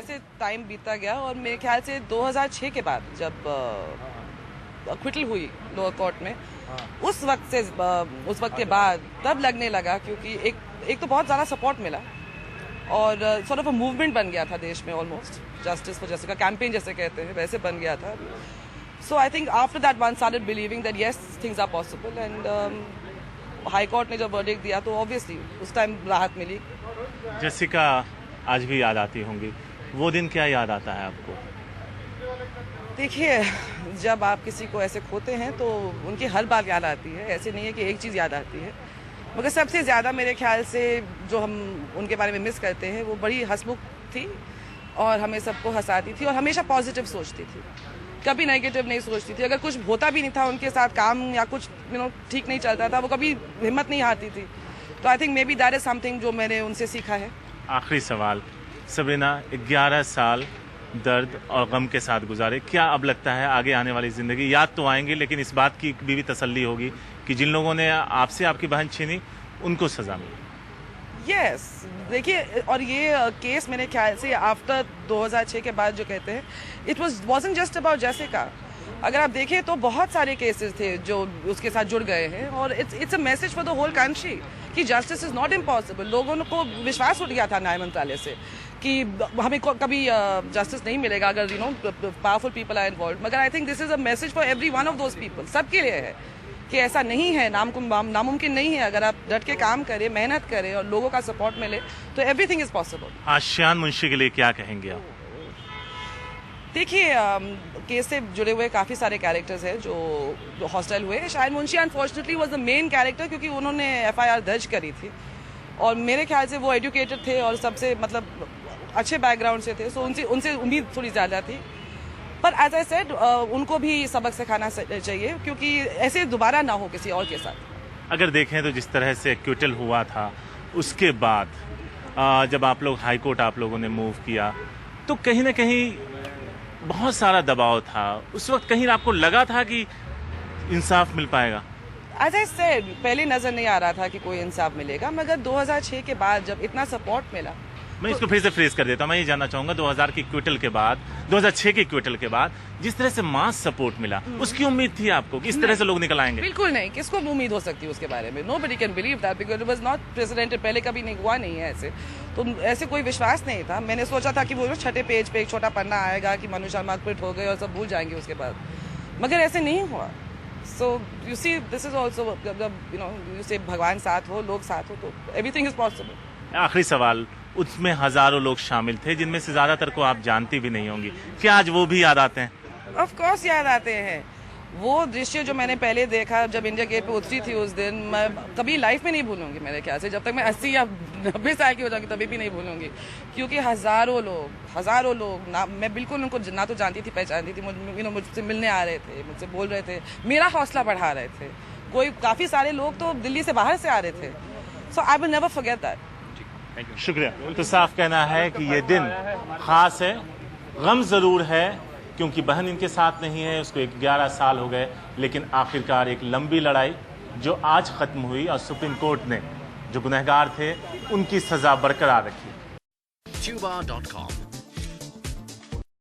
जैसे टाइम बीतता गया और मेरे ख्याल से 2006 के बाद जब क्विटल हुई लोअर कोर्ट में, उस वक्त के बाद तब लगने लगा, क्योंकि एक तो बहुत ज़्यादा सपोर्ट मिला और सॉर्ट ऑफ अ मूवमेंट बन गया था देश में, almost justice for Jessica campaign जैसे कहते हैं वैसे बन गया था. So I think after that one started believing that yes things are possible and high court ने जब वर्डिक्ट दिया तो ऑब्वियसली उस टाइम राहत मिली. जैसिका आज भी याद आती होंगी, वो दिन क्या याद आता है आपको? देखिए, जब आप किसी को ऐसे खोते हैं तो उनकी हर बात याद आती है, ऐसे नहीं है कि एक चीज़ याद आती है. मगर सबसे ज़्यादा मेरे ख्याल से जो हम उनके बारे में मिस करते हैं वो बड़ी हंसमुख थी और हमें सबको हंसाती थी और हमेशा पॉजिटिव सोचती थी, कभी नेगेटिव नहीं सोचती थी. अगर कुछ होता भी नहीं था उनके साथ काम या कुछ ठीक नहीं चलता था, वो कभी हिम्मत नहीं हारती थी. तो I think may be that is something जो मैंने उनसे सीखा है. आखिरी सवाल, सबरीना 11 साल दर्द और गम के साथ गुजारे, क्या अब लगता है आगे आने वाली ज़िंदगी याद तो आएंगे लेकिन इस बात की भी तसल्ली होगी कि जिन लोगों ने आपसे आपकी बहन छीनी उनको सज़ा मिली? यस, देखिए, और ये केस मेरे ख्याल से आफ्टर 2006 के बाद जो कहते हैं, it wasn't just about Jessica. अगर आप देखें तो बहुत सारे केसेस थे जो उसके साथ जुड़ गए हैं और it's a message for the whole country कि जस्टिस इज़ नॉट इम्पॉसिबल. लोगों को विश्वास उठ गया था न्याय मंत्रालय से कि हमें कभी जस्टिस नहीं मिलेगा अगर पावरफुल पीपल आर इन्वॉल्व. मगर I think this is a message for every one of those people, सबके लिए है कि ऐसा नहीं है, नामुमकिन नहीं है. अगर आप डट के काम करें, मेहनत करें और लोगों का सपोर्ट मिले तो everything is possible. ASEAN Munshi के लिए क्या कहेंगे आप? देखिए, केस से जुड़े हुए काफ़ी सारे कैरेक्टर्स हैं जो हॉस्टाइल हुए. Shaheen Munshi unfortunately was the main character क्योंकि उन्होंने FIR दर्ज करी थी और मेरे ख्याल से वो एजुकेटेड थे और सबसे मतलब अच्छे बैकग्राउंड से थे, सो उनसे उम्मीद थोड़ी ज़्यादा थी. पर एज आई सेड, उनको भी सबक सिखाना चाहिए क्योंकि ऐसे दोबारा ना हो किसी और के साथ. अगर देखें तो जिस तरह से क्विटल हुआ था उसके बाद जब आप लोग हाई कोर्ट आप लोगों ने मूव किया तो कहीं ना कहीं बहुत सारा दबाव था. उस वक्त कहीं आपको लगा था कि इंसाफ मिल पाएगा? एज आई सेड, पहले नज़र नहीं आ रहा था कि कोई इंसाफ मिलेगा, मगर 2006 के बाद जब इतना सपोर्ट मिला. मैं इसको फिर से फ्रेज कर देता हूँ. मैं ये जानना चाहूंगा 2000 की क्विटल के बाद, 2006 की क्विटल के बाद जिस तरह से मास सपोर्ट मिला, उसकी उम्मीद थी आपको कि इस तरह से लोग निकल आएंगे? बिल्कुल नहीं. किसको उम्मीद हो सकती है उसके बारे में? Nobody can believe that because it was not precedented. पहले कभी नहीं हुआ नहीं है ऐसे, तो ऐसे कोई विश्वास नहीं था. मैंने सोचा था कि वो छठे पेज पे एक छोटा पन्ना आएगा कि मनु शर्मा क्विट हो गए और सब भूल जाएंगे उसके बाद, मगर ऐसे नहीं हुआ. So you see, this is also you से भगवान साथ हो, लोग साथ हो तो एवरीथिंग इज पॉसिबल. आखिरी सवाल, उसमें हजारों लोग शामिल थे जिनमें से ज्यादातर को आप जानती भी नहीं होंगी, क्या आज वो भी याद आते हैं? ऑफ कोर्स याद आते हैं. वो दृश्य जो मैंने पहले देखा जब इंडिया गेट पे उतरी थी उस दिन, मैं कभी लाइफ में नहीं भूलूंगी. मेरे ख्याल से जब तक मैं 80 या 90 साल की हो जाऊंगी तभी भी नहीं भूलूंगी, क्योंकि हजारों लोग ना, मैं बिल्कुल उनको ना तो जानती थी पहचानती थी. मुझसे मिलने आ रहे थे, मुझसे बोल रहे थे, मेरा हौसला बढ़ा रहे थे. काफ़ी सारे लोग तो दिल्ली से बाहर से आ रहे थे. So I will never forget that. शुक्रिया. तो साफ कहना है कि ये दिन खास है, गम जरूर है क्योंकि बहन इनके साथ नहीं है, उसको 11 साल हो गए, लेकिन आखिरकार एक लंबी लड़ाई जो आज खत्म हुई और सुप्रीम कोर्ट ने जो गुनहगार थे उनकी सजा बरकरार रखी. Tuba.com